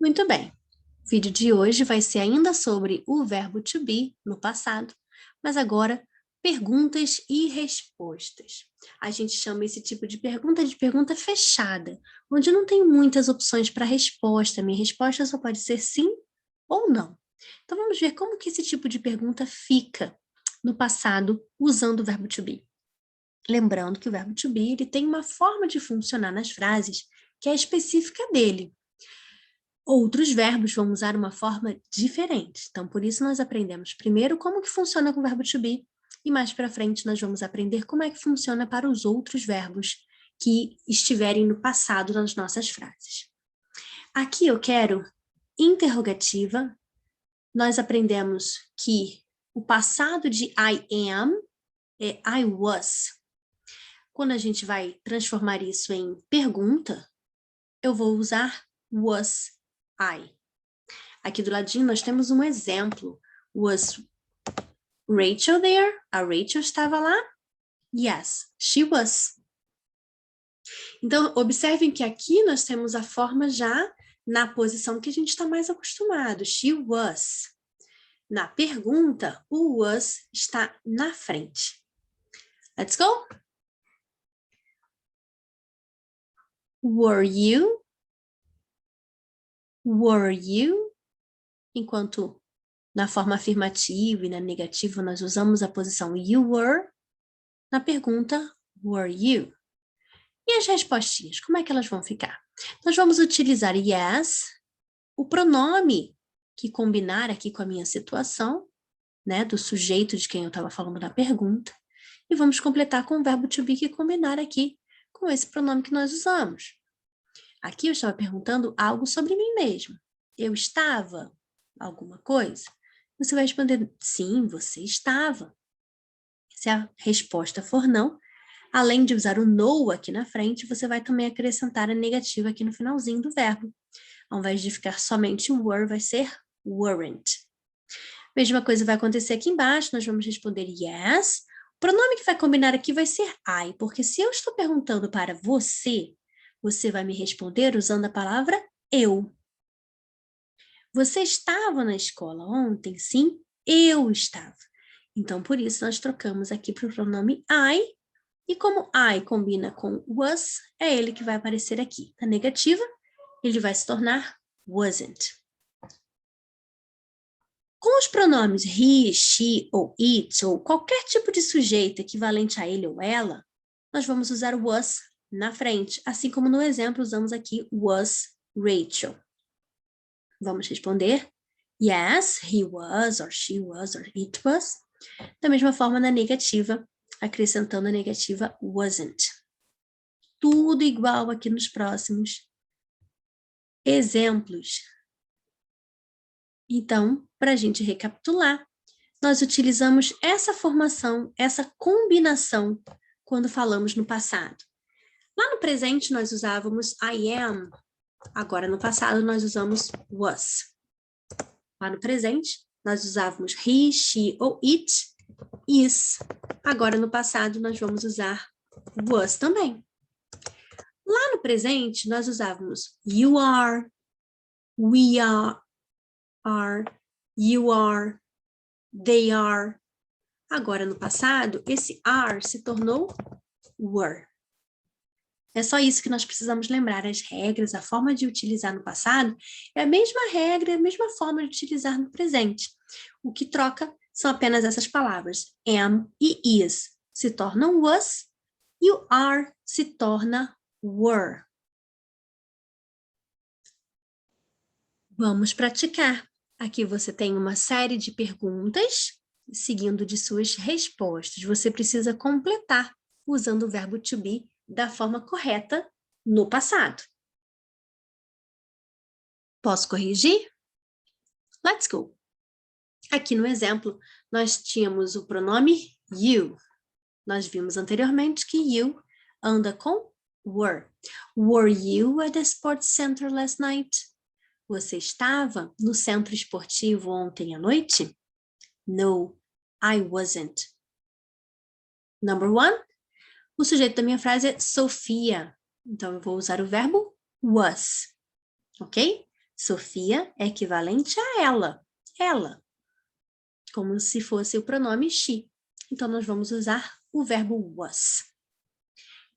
Muito bem, o vídeo de hoje vai ser ainda sobre o verbo to be no passado, mas agora perguntas e respostas. A gente chama esse tipo de pergunta fechada, onde não tem muitas opções para resposta. Minha resposta só pode ser sim ou não. Então vamos ver como que esse tipo de pergunta fica no passado usando o verbo to be. Lembrando que o verbo to be ele tem uma forma de funcionar nas frases que é específica dele. Outros verbos vão usar uma forma diferente. Então, por isso nós aprendemos primeiro como que funciona com o verbo to be e mais para frente nós vamos aprender como é que funciona para os outros verbos que estiverem no passado nas nossas frases. Aqui eu quero interrogativa. Nós aprendemos que o passado de I am é I was. Quando a gente vai transformar isso em pergunta, eu vou usar was I. Aqui do ladinho nós temos um exemplo. Was Rachel there? A Rachel estava lá? Yes, she was. Então, observem que aqui nós temos a forma já na posição que a gente está mais acostumado. She was. Na pergunta, o was está na frente. Let's go. Were you? Were you? Enquanto na forma afirmativa e na negativa nós usamos a posição you were. Na pergunta, were you? E as respostinhas, como é que elas vão ficar? Nós vamos utilizar yes, o pronome que combinar aqui com a minha situação, né, do sujeito de quem eu estava falando na pergunta, e vamos completar com o verbo to be que combinar aqui com esse pronome que nós usamos. Aqui eu estava perguntando algo sobre mim mesmo. Eu estava alguma coisa? Você vai responder, sim, você estava. Se a resposta for não, além de usar o no aqui na frente, você vai também acrescentar a negativa aqui no finalzinho do verbo. Ao invés de ficar somente were, vai ser weren't. Mesma coisa vai acontecer aqui embaixo, nós vamos responder yes. O pronome que vai combinar aqui vai ser I, porque se eu estou perguntando para você, você vai me responder usando a palavra eu. Você estava na escola ontem? Sim, eu estava. Então, por isso, nós trocamos aqui para o pronome I, e como I combina com was, é ele que vai aparecer aqui. Na negativa, ele vai se tornar wasn't. Com os pronomes he, she ou it, ou qualquer tipo de sujeito equivalente a ele ou ela, nós vamos usar was na frente, assim como no exemplo usamos aqui was Rachel. Vamos responder yes, he was, or she was, or it was. Da mesma forma na negativa, acrescentando a negativa wasn't. Tudo igual aqui nos próximos exemplos. Então, para a gente recapitular, nós utilizamos essa formação, essa combinação, quando falamos no passado. Lá no presente, nós usávamos I am. Agora, no passado, nós usamos was. Lá no presente, nós usávamos he, she ou it, is. Agora, no passado, nós vamos usar was também. Lá no presente, nós usávamos you are, we are, you are, they are. Agora, no passado, esse are se tornou were. É só isso que nós precisamos lembrar. As regras, a forma de utilizar no passado é a mesma regra, a mesma forma de utilizar no presente. O que troca são apenas essas palavras. Am e is se tornam was e o are se torna were. Vamos praticar. Aqui você tem uma série de perguntas, seguindo de suas respostas. Você precisa completar usando o verbo to be da forma correta no passado. Posso corrigir? Let's go! Aqui no exemplo, nós tínhamos o pronome you. Nós vimos anteriormente que you anda com were. Were you at the sports center last night? Você estava no centro esportivo ontem à noite? No, I wasn't. Number one, o sujeito da minha frase é Sofia. Então, eu vou usar o verbo was. Ok? Sofia é equivalente a ela. Ela. Como se fosse o pronome she. Então, nós vamos usar o verbo was.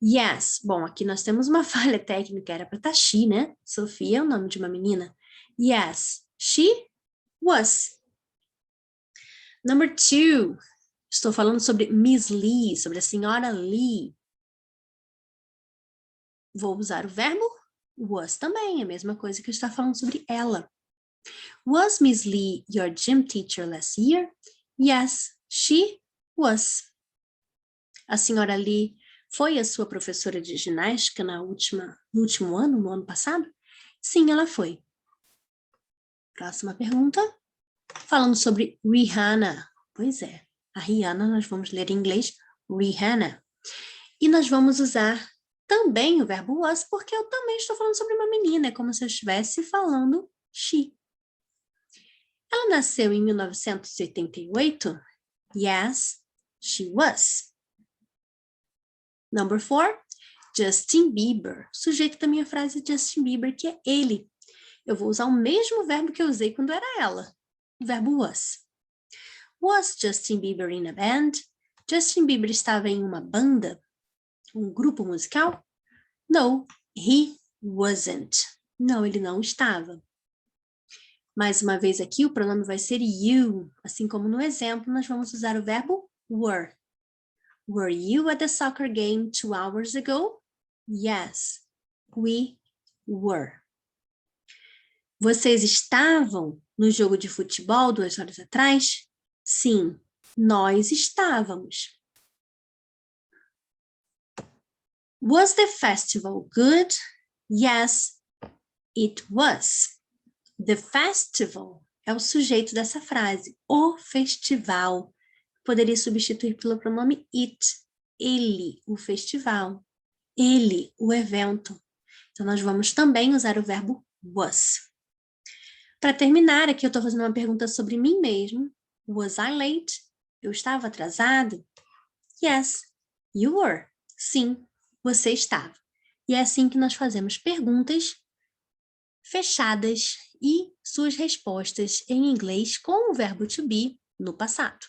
Yes. Bom, aqui nós temos uma falha técnica. Era para estar she, né? Sofia é o nome de uma menina. Yes. She was. Number 2. Estou falando sobre Miss Lee, sobre a senhora Lee. Vou usar o verbo was também, a mesma coisa que eu estava falando sobre ela. Was Miss Lee your gym teacher last year? Yes, she was. A senhora Lee foi a sua professora de ginástica no último ano, no ano passado? Sim, ela foi. Próxima pergunta. Falando sobre Rihanna. Pois é, a Rihanna nós vamos ler em inglês Rihanna. E nós vamos usar também o verbo was, porque eu também estou falando sobre uma menina, é como se eu estivesse falando she. Ela nasceu em 1988? Yes, she was. Number 4, Justin Bieber. O sujeito da minha frase é Justin Bieber, que é ele. Eu vou usar o mesmo verbo que eu usei quando era ela. O verbo was. Was Justin Bieber in a band? Justin Bieber estava em uma banda? Um grupo musical? No, he wasn't. Não, ele não estava. Mais uma vez aqui, o pronome vai ser you. Assim como no exemplo, nós vamos usar o verbo were. Were you at the soccer game 2 hours ago? Yes, we were. Vocês estavam no jogo de futebol 2 horas atrás? Sim, nós estávamos. Was the festival good? Yes, it was. The festival é o sujeito dessa frase. O festival. Poderia substituir pelo pronome it. Ele, o festival. Ele, o evento. Então, nós vamos também usar o verbo was. Para terminar, aqui eu estou fazendo uma pergunta sobre mim mesmo. Was I late? Eu estava atrasado? Yes, you were. Sim, você estava. E é assim que nós fazemos perguntas fechadas e suas respostas em inglês com o verbo to be no passado.